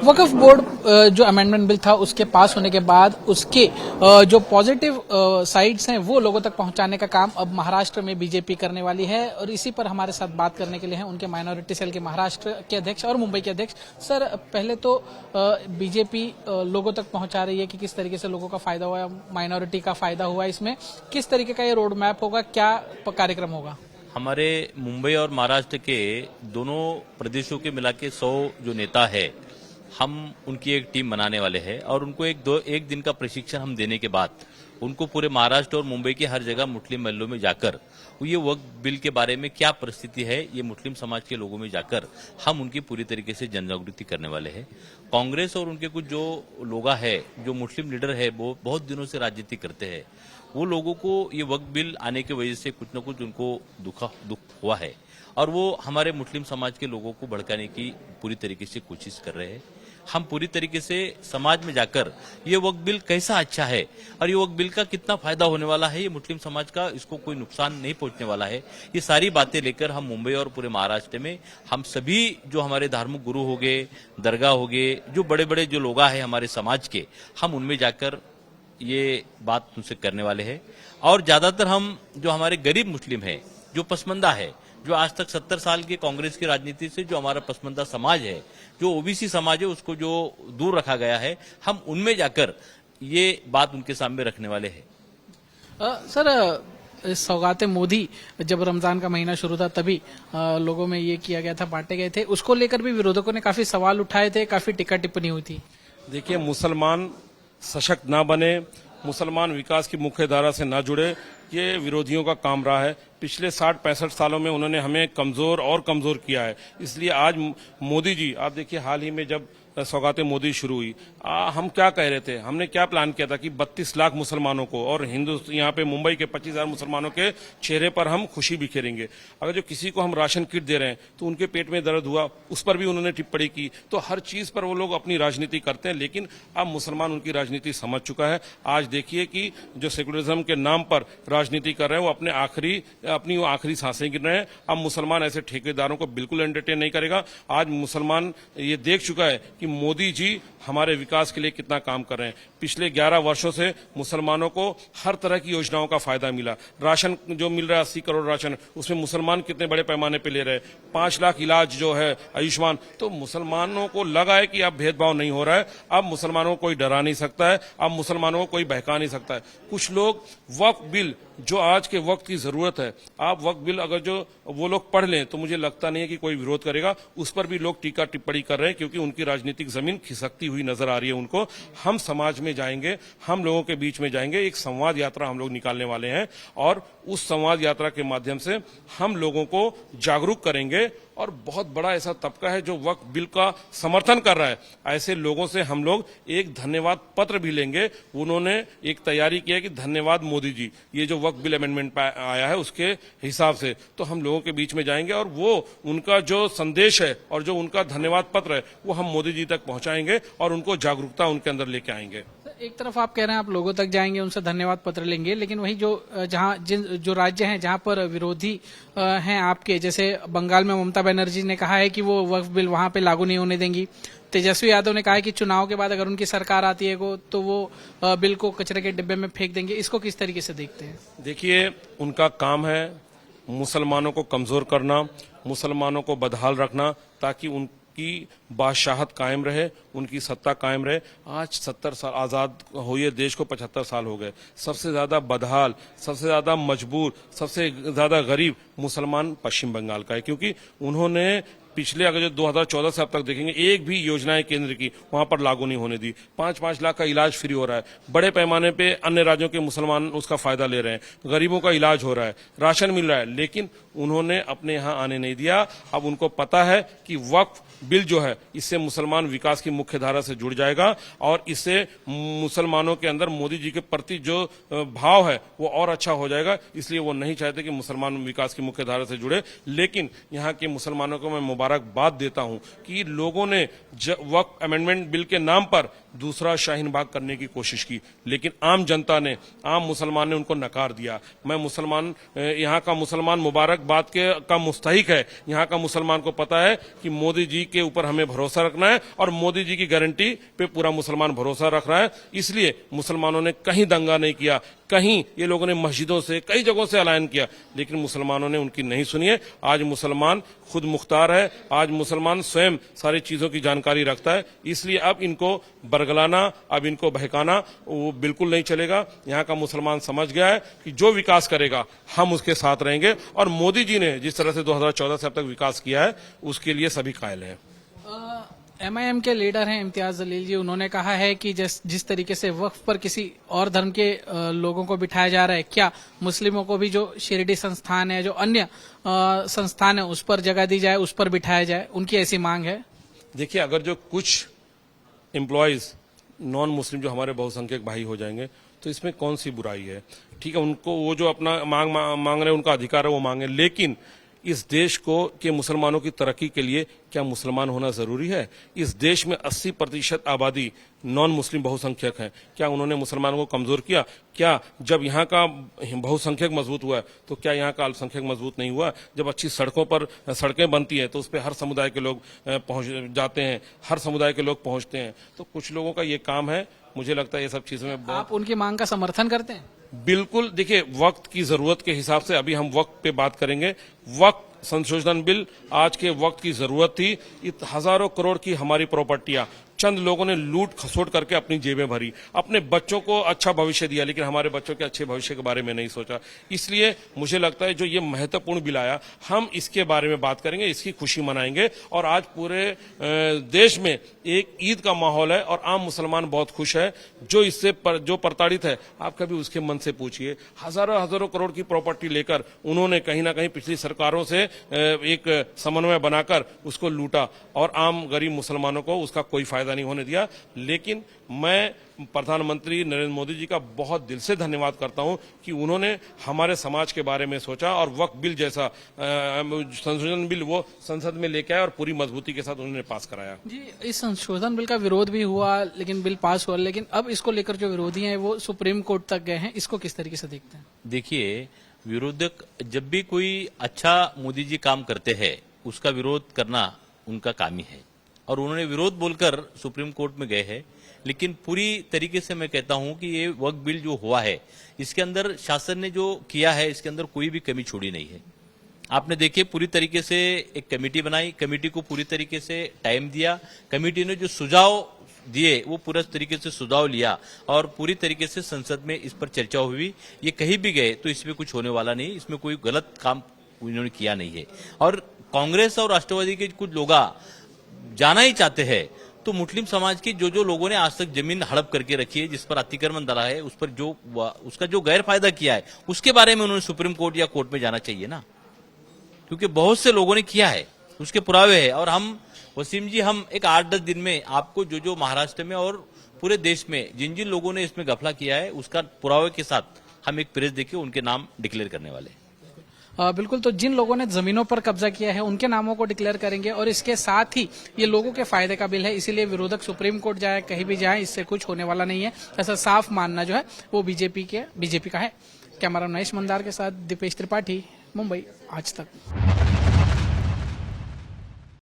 वक्फ board जो amendment bill था उसके पास होने के बाद उसके जो पॉजिटिव साइड्स हैं वो लोगों तक पहुंचाने का काम अब महाराष्ट्र में बीजेपी करने वाली है। और इसी पर हमारे साथ बात करने के लिए हैं उनके माइनॉरिटी सेल के महाराष्ट्र के अध्यक्ष और मुंबई के अध्यक्ष। सर, पहले तो बीजेपी लोगों तक पहुंचा रही है कि किस तरीके से लोगों का फायदा हुआ, माइनॉरिटी का फायदा हुआ, इसमें किस तरीके का ये रोड मैप होगा, क्या कार्यक्रम होगा? हमारे मुंबई और महाराष्ट्र के दोनों प्रदेशों के मिला के 100 जो नेता है, हम उनकी एक टीम बनाने वाले हैं और उनको एक दिन का प्रशिक्षण हम देने के बाद उनको पूरे महाराष्ट्र और मुंबई के हर जगह मुस्लिम महलों में जाकर ये वक्फ बिल के बारे में क्या परिस्थिति है, ये मुस्लिम समाज के लोगों में जाकर हम उनकी पूरी तरीके से जन जागृति करने वाले हैं। कांग्रेस और उनके कुछ जो लोग है, जो मुस्लिम लीडर है, वो बहुत दिनों से राजनीति करते हैं। वो लोगों को ये वक्फ बिल आने की वजह से कुछ न कुछ उनको दुख हुआ है और वो हमारे मुस्लिम समाज के लोगों को भड़काने की पूरी तरीके से कोशिश कर रहे हैं। हम पूरी तरीके से समाज में जाकर ये वक्फ बिल कैसा अच्छा है और ये वक्फ बिल का कितना फायदा होने वाला है, ये मुस्लिम समाज का इसको कोई नुकसान नहीं पहुंचने वाला है, ये सारी बातें लेकर हम मुंबई और पूरे महाराष्ट्र में हम सभी जो हमारे धार्मिक गुरु हो गए, दरगाह हो गए, जो बड़े बड़े जो लोग हैं हमारे समाज के, हम उनमें जाकर ये बात उनसे करने वाले हैं। और ज्यादातर हम जो हमारे गरीब मुस्लिम है, जो पसमंदा है, जो आज तक 70 साल की कांग्रेस की राजनीति से जो हमारा पसमंदा समाज है, जो ओबीसी समाज है, उसको जो दूर रखा गया है, हम उनमें जाकर ये बात उनके सामने रखने वाले हैं। सर, सौगाते मोदी जब रमजान का महीना शुरू था तभी लोगों में ये किया गया था, बांटे गए थे, उसको लेकर भी विरोधकों ने काफी सवाल उठाए थे, काफी टीका टिप्पणी हुई थी। देखिए, मुसलमान सशक्त ना बने, मुसलमान विकास की मुख्य धारा से ना जुड़े, ये विरोधियों का काम रहा है। पिछले 60-65 सालों में उन्होंने हमें कमजोर और कमजोर किया है। इसलिए आज मोदी जी, आप देखिए हाल ही में जब सौगाते मोदी शुरू हुई, हम क्या कह रहे थे, हमने क्या प्लान किया था कि 32 लाख मुसलमानों को और यहाँ पे मुंबई के 25,000 मुसलमानों के चेहरे पर हम खुशी बिखेरेंगे। अगर जो किसी को हम राशन किट दे रहे हैं तो उनके पेट में दर्द हुआ, उस पर भी उन्होंने टिप्पणी की। तो हर चीज पर वो लोग अपनी राजनीति करते हैं, लेकिन अब मुसलमान उनकी राजनीति समझ चुका है। आज देखिए कि जो सेकुलरिज्म के नाम पर राजनीति कर रहे हैं वो अपनी वो आखिरी सांसें गिन रहे हैं। अब मुसलमान ऐसे ठेकेदारों को बिल्कुल एंटरटेन नहीं करेगा। आज मुसलमान ये देख चुका है कि मोदी जी हमारे विकास के लिए कितना काम कर रहे हैं। पिछले 11 वर्षों से मुसलमानों को हर तरह की योजनाओं का फायदा मिला। राशन जो मिल रहा है 80 करोड़ राशन, उसमें मुसलमान कितने बड़े पैमाने पे ले रहे हैं। 5 लाख इलाज जो है आयुष्मान, तो मुसलमानों को लगा है कि अब भेदभाव नहीं हो रहा है, अब मुसलमानों को कोई डरा नहीं सकता है, अब मुसलमानों को कोई बहका नहीं सकता है। कुछ लोग वक्फ बिल जो आज के वक्त की जरूरत है, आप वक्फ बिल अगर जो वो लोग पढ़ लें तो मुझे लगता नहीं है कि कोई विरोध करेगा। उस पर भी लोग टीका टिप्पणी कर रहे हैं क्योंकि उनकी राजनीतिक जमीन खिसकती हुई नजर आ रही है उनको। हम समाज में जाएंगे, हम लोगों के बीच में जाएंगे, एक संवाद यात्रा हम लोग निकालने वाले हैं और उस संवाद यात्रा के माध्यम से हम लोगों को जागरूक करेंगे। और बहुत बड़ा ऐसा तबका है जो वक्फ बिल का समर्थन कर रहा है, ऐसे लोगों से हम लोग एक धन्यवाद पत्र भी लेंगे। उन्होंने एक तैयारी की है कि धन्यवाद मोदी जी, ये जो वक्फ बिल अमेंडमेंट आया है उसके हिसाब से, तो हम लोगों के बीच में जाएंगे और वो उनका जो संदेश है और जो उनका धन्यवाद पत्र है वो हम मोदी जी तक पहुंचाएंगे और उनको जागरूकता उनके अंदर लेके आएंगे। एक तरफ आप कह रहे हैं आप लोगों तक जाएंगे, उनसे धन्यवाद पत्र लेंगे, लेकिन वही जो राज्य हैं जहां पर विरोधी हैं आपके, जैसे बंगाल में ममता बनर्जी ने कहा है कि वो वक्फ बिल वहां पे लागू नहीं होने देंगी। तेजस्वी यादव ने कहा है कि चुनाव के बाद अगर उनकी सरकार आती है तो वो बिल को कचरे के डिब्बे में फेंक देंगे। इसको किस तरीके से देखते हैं? देखिए, उनका काम है मुसलमानों को कमजोर करना, मुसलमानों को बदहाल रखना, ताकि उनकी बादशाहत कायम रहे, उनकी सत्ता कायम रहे। आज 70 साल आजाद हुए देश को 75 साल हो गए। सबसे ज्यादा बदहाल, सबसे ज्यादा मजबूर, सबसे ज्यादा गरीब मुसलमान पश्चिम बंगाल का है, क्योंकि उन्होंने पिछले अगर जो 2014 से अब तक देखेंगे एक भी योजनाएं केंद्र की वहां पर लागू नहीं होने दी। 5-5 लाख का इलाज फ्री हो रहा है, बड़े पैमाने पे अन्य राज्यों के मुसलमान उसका फायदा ले रहे हैं, गरीबों का इलाज हो रहा है, राशन मिल रहा है, लेकिन उन्होंने अपने यहां आने नहीं दिया। अब उनको पता है कि वक्फ बिल जो है इससे मुसलमान विकास की मुख्य धारा से जुड़ जाएगा और इससे मुसलमानों के अंदर मोदी जी के प्रति जो भाव है वो और अच्छा हो जाएगा। इसलिए वो नहीं चाहते कि मुसलमान विकास की मुख्य धारा से जुड़े। लेकिन यहाँ के मुसलमानों को मैं मुबारकबाद देता हूं कि लोगों ने वक्फ अमेंडमेंट बिल के नाम पर दूसरा शाहीन बाग करने की कोशिश की, लेकिन आम जनता ने, आम मुसलमान ने उनको नकार दिया। मैं यहाँ का मुसलमान मुबारकबाद का मुस्तहिक है। यहाँ का मुसलमान को पता है कि मोदी जी के ऊपर हमें भरोसा रखना है और मोदी जी की गारंटी पे पूरा मुसलमान भरोसा रख रहा है। इसलिए मुसलमानों ने कहीं दंगा नहीं किया, कहीं ये लोगों ने मस्जिदों से कई जगहों से अलायन किया, लेकिन मुसलमानों ने उनकी नहीं सुनी है। आज मुसलमान खुद मुख्तार है, आज मुसलमान स्वयं सारी चीजों की जानकारी रखता है। इसलिए अब इनको बरगलाना, अब इनको बहकाना वो बिल्कुल नहीं चलेगा। यहाँ का मुसलमान समझ गया है कि जो विकास करेगा हम उसके साथ रहेंगे और मोदी जी ने जिस तरह से 2014 से अब तक विकास किया है उसके लिए सभी कायल हैं। एमआईएम के लीडर हैं इम्तियाज जलील जी, उन्होंने कहा है कि जिस तरीके से वक्फ पर किसी और धर्म के लोगों को बिठाया जा रहा है, क्या मुस्लिमों को भी जो शिरडी संस्थान है, जो अन्य संस्थान है, उस पर जगह दी जाए, उस पर बिठाया जाए, उनकी ऐसी मांग है। देखिए, अगर जो कुछ एम्प्लॉयज नॉन मुस्लिम जो हमारे बहुसंख्यक भाई हो जाएंगे तो इसमें कौन सी बुराई है। ठीक है, उनको वो जो अपना मांग रहे हैं उनका अधिकार है, वो मांगे, लेकिन इस देश को के मुसलमानों की तरक्की के लिए क्या मुसलमान होना जरूरी है? इस देश में 80% आबादी नॉन मुस्लिम बहुसंख्यक है। क्या उन्होंने मुसलमानों को कमजोर किया? क्या जब यहाँ का बहुसंख्यक मजबूत हुआ तो क्या यहाँ का अल्पसंख्यक मजबूत नहीं हुआ? जब अच्छी सड़कें बनती हैं तो उस पर हर समुदाय के लोग पहुंच जाते हैं, हर समुदाय के लोग पहुंचते हैं। तो कुछ लोगों का ये काम है, मुझे लगता है ये सब चीजों में आप उनकी मांग का समर्थन करते हैं? बिल्कुल। देखिए, वक्त की जरूरत के हिसाब से अभी हम वक्त पे बात करेंगे। वक्त संशोधन बिल आज के वक्त की जरूरत थी। हजारों करोड़ की हमारी प्रॉपर्टियां चंद लोगों ने लूट खसोट करके अपनी जेबें भरी, अपने बच्चों को अच्छा भविष्य दिया, लेकिन हमारे बच्चों के अच्छे भविष्य के बारे में नहीं सोचा। इसलिए मुझे लगता है जो ये महत्वपूर्ण बिल आया, हम इसके बारे में बात करेंगे, इसकी खुशी मनाएंगे। और आज पूरे देश में एक ईद का माहौल है और आम मुसलमान बहुत खुश है। जो इससे जो प्रताड़ित है, आप कभी उसके मन से पूछिए। हजारों करोड़ की प्रॉपर्टी लेकर उन्होंने कहीं ना कहीं पिछली सरकारों से एक समन्वय बनाकर उसको लूटा और आम गरीब मुसलमानों को उसका कोई फायदा नहीं होने दिया। लेकिन मैं प्रधानमंत्री नरेंद्र मोदी जी का बहुत दिल से धन्यवाद करता हूं कि उन्होंने हमारे समाज के बारे में सोचा और वक्फ बिल जैसा संशोधन बिल वो संसद में लेके आए और पूरी मजबूती के साथ उन्होंने पास कराया। जी, इस संशोधन बिल का विरोध भी हुआ, लेकिन बिल पास हुआ। लेकिन अब इसको लेकर जो विरोधी हैं वो सुप्रीम कोर्ट तक गए हैं। इसको किस तरीके से देखते हैं? देखिए, विरोधक जब भी कोई अच्छा मोदी जी काम करते हैं उसका विरोध करना उनका काम ही है, और उन्होंने विरोध बोलकर सुप्रीम कोर्ट में गए हैं। लेकिन पूरी तरीके से मैं कहता हूं कि ये वक्फ बिल जो हुआ है इसके अंदर शासन ने जो किया है इसके अंदर कोई भी कमी छोड़ी नहीं है। आपने देखिए, पूरी तरीके से एक कमेटी बनाई, कमेटी को पूरी तरीके से टाइम दिया, कमेटी ने जो सुझाव दिए वो पूरा तरीके से सुझाव लिया और पूरी तरीके से संसद में इस पर चर्चा हुई। ये कहीं भी गए तो इसमें कुछ होने वाला नहीं, इसमें कोई गलत काम इन्होंने किया नहीं है। और कांग्रेस और राष्ट्रवादी के कुछ लोग जाना ही चाहते हैं तो मुस्लिम समाज की जो लोगों ने आज तक जमीन हड़प करके रखी है, जिस पर अतिक्रमण डाला है, उस पर उसका जो गैर फायदा किया है, उसके बारे में उन्होंने सुप्रीम कोर्ट या कोर्ट में जाना चाहिए ना, क्योंकि बहुत से लोगों ने किया है, उसके पुरावे हैं। और हम वसीम जी, हम एक 8-10 दिन में आपको जो महाराष्ट्र में और पूरे देश में जिन लोगों ने इसमें गफला किया है उसका पुरावे के साथ हम एक प्रेस देके उनके नाम डिक्लेयर करने वाले हैं। बिल्कुल, तो जिन लोगों ने जमीनों पर कब्जा किया है उनके नामों को डिक्लेयर करेंगे और इसके साथ ही ये लोगों के फायदे का बिल है, इसीलिए विरोधक सुप्रीम कोर्ट जाए, कहीं भी जाए, इससे कुछ होने वाला नहीं है, ऐसा साफ मानना जो है वो बीजेपी का है। कैमरा मनीष मंदार के साथ दीपेश त्रिपाठी, मुंबई, आज तक।